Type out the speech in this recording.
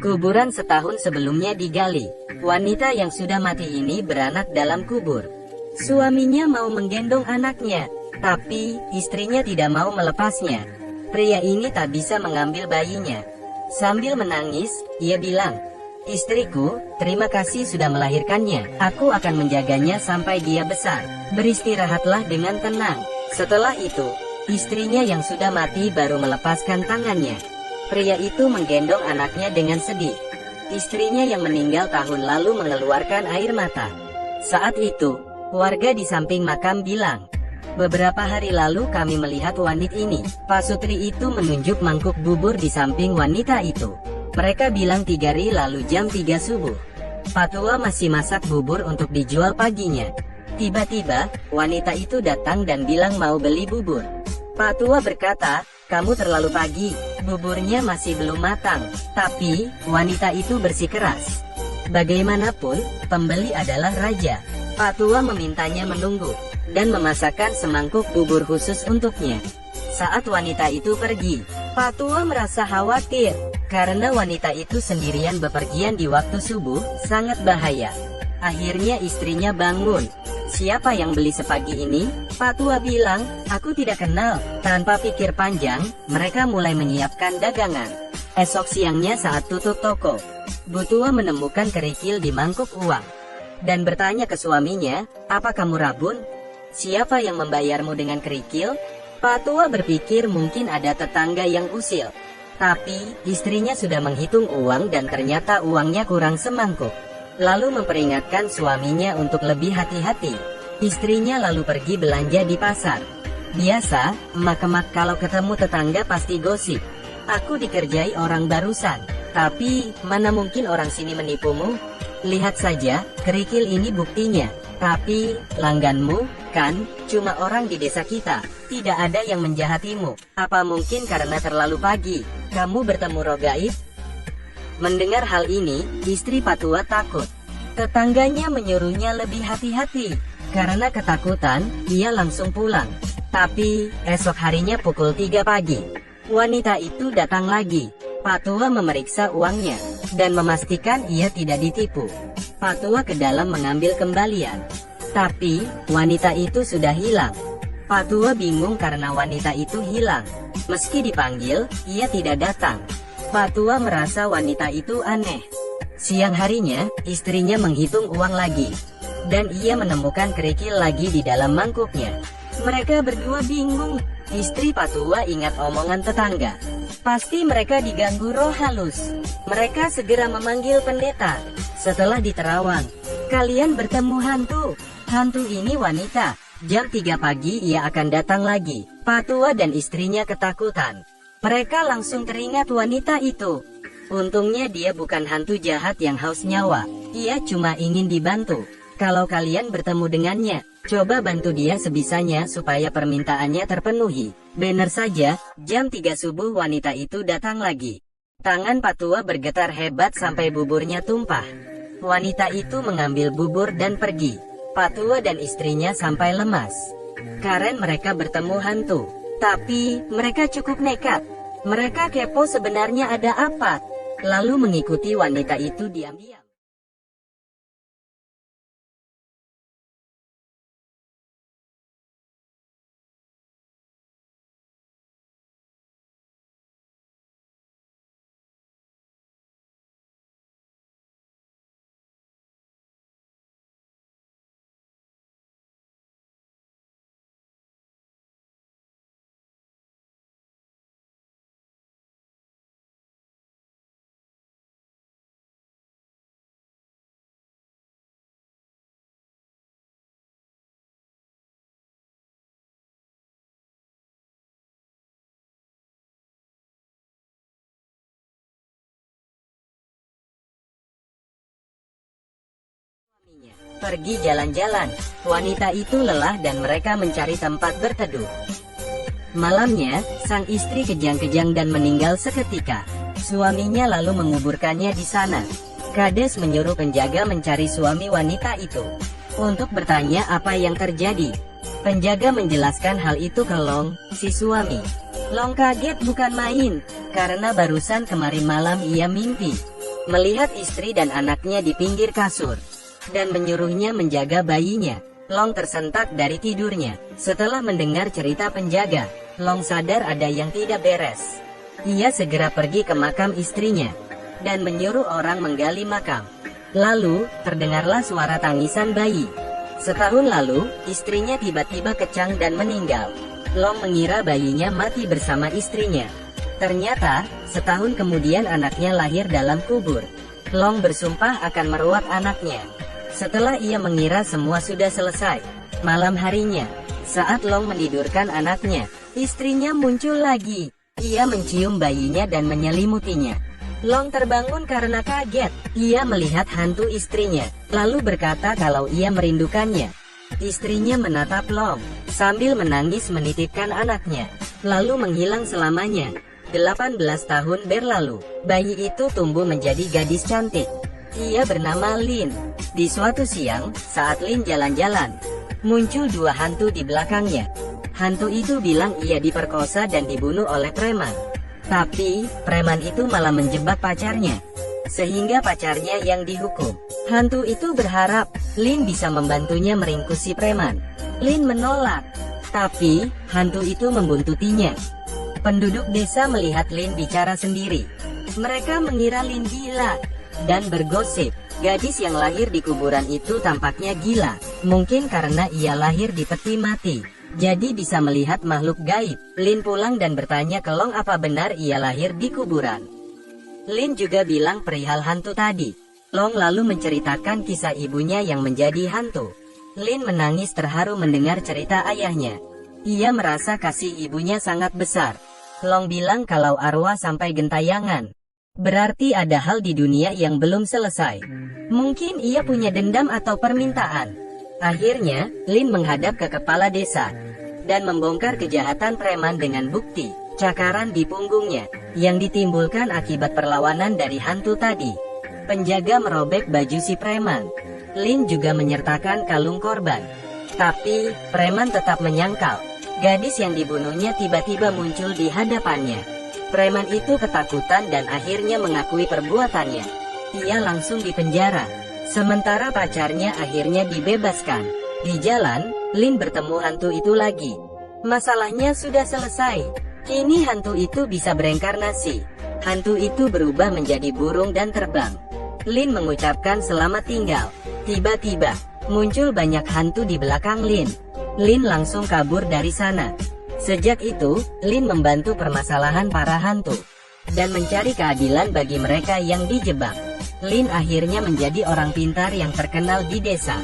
Kuburan setahun sebelumnya digali. Wanita yang sudah mati ini beranak dalam kubur. Suaminya mau menggendong anaknya, tapi istrinya tidak mau melepasnya. Pria ini tak bisa mengambil bayinya. Sambil menangis, ia bilang, "Istriku, terima kasih sudah melahirkannya. Aku akan menjaganya sampai dia besar. Beristirahatlah dengan tenang." Setelah itu, istrinya yang sudah mati baru melepaskan tangannya. Pria itu menggendong anaknya dengan sedih. Istrinya yang meninggal tahun lalu mengeluarkan air mata. Saat itu, warga di samping makam bilang, "Beberapa hari lalu kami melihat wanita ini." Pasutri itu menunjuk mangkuk bubur di samping wanita itu. Mereka bilang 3 hari lalu jam 3 subuh. Patua masih masak bubur untuk dijual paginya. Tiba-tiba, wanita itu datang dan bilang mau beli bubur. Patua berkata, "Kamu terlalu pagi, buburnya masih belum matang." Tapi, wanita itu bersikeras. Bagaimanapun, pembeli adalah raja. Patua memintanya menunggu, dan memasakkan semangkuk bubur khusus untuknya. Saat wanita itu pergi, Patua merasa khawatir, karena wanita itu sendirian bepergian di waktu subuh, sangat bahaya. Akhirnya istrinya bangun. "Siapa yang beli sepagi ini?" Patua bilang, "Aku tidak kenal." Tanpa pikir panjang, mereka mulai menyiapkan dagangan. Esok siangnya saat tutup toko, Butua menemukan kerikil di mangkuk uang, dan bertanya ke suaminya, "Apa kamu rabun? Siapa yang membayarmu dengan kerikil?" Patua berpikir mungkin ada tetangga yang usil. Tapi, istrinya sudah menghitung uang dan ternyata uangnya kurang semangkuk. Lalu memperingatkan suaminya untuk lebih hati-hati. Istrinya lalu pergi belanja di pasar. Biasa, emak-emak kalau ketemu tetangga pasti gosip. "Aku dikerjai orang barusan. Tapi, mana mungkin orang sini menipumu? Lihat saja, kerikil ini buktinya. Tapi, langganmu, kan, cuma orang di desa kita. Tidak ada yang menjahatimu. Apa mungkin karena terlalu pagi, kamu bertemu roh gaib?" Mendengar hal ini, istri Patua takut. Tetangganya menyuruhnya lebih hati-hati. Karena ketakutan, ia langsung pulang. Tapi, esok harinya pukul 3 pagi, wanita itu datang lagi. Patua memeriksa uangnya, dan memastikan ia tidak ditipu. Patua ke dalam mengambil kembalian. Tapi, wanita itu sudah hilang. Patua bingung karena wanita itu hilang. Meski dipanggil, ia tidak datang. Patua merasa wanita itu aneh. Siang harinya, istrinya menghitung uang lagi, dan ia menemukan kerikil lagi di dalam mangkuknya. Mereka berdua bingung. Istri Patua ingat omongan tetangga. Pasti mereka diganggu roh halus. Mereka segera memanggil pendeta. Setelah diterawang, "Kalian bertemu hantu. Hantu ini wanita. Jam 3 pagi ia akan datang lagi." Patua dan istrinya ketakutan. Mereka langsung teringat wanita itu. Untungnya dia bukan hantu jahat yang haus nyawa. Ia cuma ingin dibantu. Kalau kalian bertemu dengannya, coba bantu dia sebisanya supaya permintaannya terpenuhi. Benar saja, jam 3 subuh wanita itu datang lagi. Tangan Patua bergetar hebat sampai buburnya tumpah. Wanita itu mengambil bubur dan pergi. Patua dan istrinya sampai lemas. Karen mereka bertemu hantu. Tapi, mereka cukup nekat. Mereka kepo sebenarnya ada apa. Lalu mengikuti wanita itu diam-diam. Pergi jalan-jalan. Wanita itu lelah dan mereka mencari tempat berteduh. Malamnya, sang istri kejang-kejang dan meninggal seketika. Suaminya lalu menguburkannya di sana. Kades menyuruh penjaga mencari suami wanita itu untuk bertanya apa yang terjadi. Penjaga menjelaskan hal itu ke Long, si suami. Long kaget bukan main, karena barusan kemarin malam ia mimpi Melihat istri dan anaknya di pinggir kasur, dan menyuruhnya menjaga bayinya, Long tersentak dari tidurnya. Setelah mendengar cerita penjaga, Long sadar ada yang tidak beres. Ia segera pergi ke makam istrinya, dan menyuruh orang menggali makam. Lalu, terdengarlah suara tangisan bayi. Setahun lalu, istrinya tiba-tiba kecang dan meninggal. Long mengira bayinya mati bersama istrinya. Ternyata, setahun kemudian anaknya lahir dalam kubur. Long bersumpah akan meruat anaknya. Setelah ia mengira semua sudah selesai, malam harinya, saat Long menidurkan anaknya, istrinya muncul lagi. Ia mencium bayinya dan menyelimutinya. Long terbangun karena kaget. Ia melihat hantu istrinya, lalu berkata kalau ia merindukannya. Istrinya menatap Long, sambil menangis menitipkan anaknya, lalu menghilang selamanya. 18 tahun berlalu, bayi itu tumbuh menjadi gadis cantik. Ia bernama Lin. Di suatu siang, saat Lin jalan-jalan, muncul dua hantu di belakangnya. Hantu itu bilang ia diperkosa dan dibunuh oleh preman. Tapi, preman itu malah menjebak pacarnya, sehingga pacarnya yang dihukum. Hantu itu berharap Lin bisa membantunya meringkus si preman. Lin menolak, tapi hantu itu membuntutinya. Penduduk desa melihat Lin bicara sendiri. Mereka mengira Lin gila, dan bergosip, gadis yang lahir di kuburan itu tampaknya gila. Mungkin karena ia lahir di peti mati, jadi bisa melihat makhluk gaib. Lin pulang dan bertanya ke Long apa benar ia lahir di kuburan. Lin juga bilang perihal hantu tadi. Long lalu menceritakan kisah ibunya yang menjadi hantu. Lin menangis terharu mendengar cerita ayahnya. Ia merasa kasih ibunya sangat besar. Long bilang kalau arwah sampai gentayangan. Berarti ada hal di dunia yang belum selesai. Mungkin ia punya dendam atau permintaan. Akhirnya, Lin menghadap ke kepala desa, dan membongkar kejahatan preman dengan bukti, cakaran di punggungnya, yang ditimbulkan akibat perlawanan dari hantu tadi. Penjaga merobek baju si preman. Lin juga menyertakan kalung korban. Tapi, preman tetap menyangkal. Gadis yang dibunuhnya tiba-tiba muncul di hadapannya. Preman itu ketakutan dan akhirnya mengakui perbuatannya. Ia langsung dipenjara, sementara pacarnya akhirnya dibebaskan. Di jalan, Lin bertemu hantu itu lagi. Masalahnya sudah selesai. Kini hantu itu bisa bereinkarnasi. Hantu itu berubah menjadi burung dan terbang. Lin mengucapkan selamat tinggal. Tiba-tiba, muncul banyak hantu di belakang Lin. Lin langsung kabur dari sana. Sejak itu, Lin membantu permasalahan para hantu, dan mencari keadilan bagi mereka yang dijebak. Lin akhirnya menjadi orang pintar yang terkenal di desa.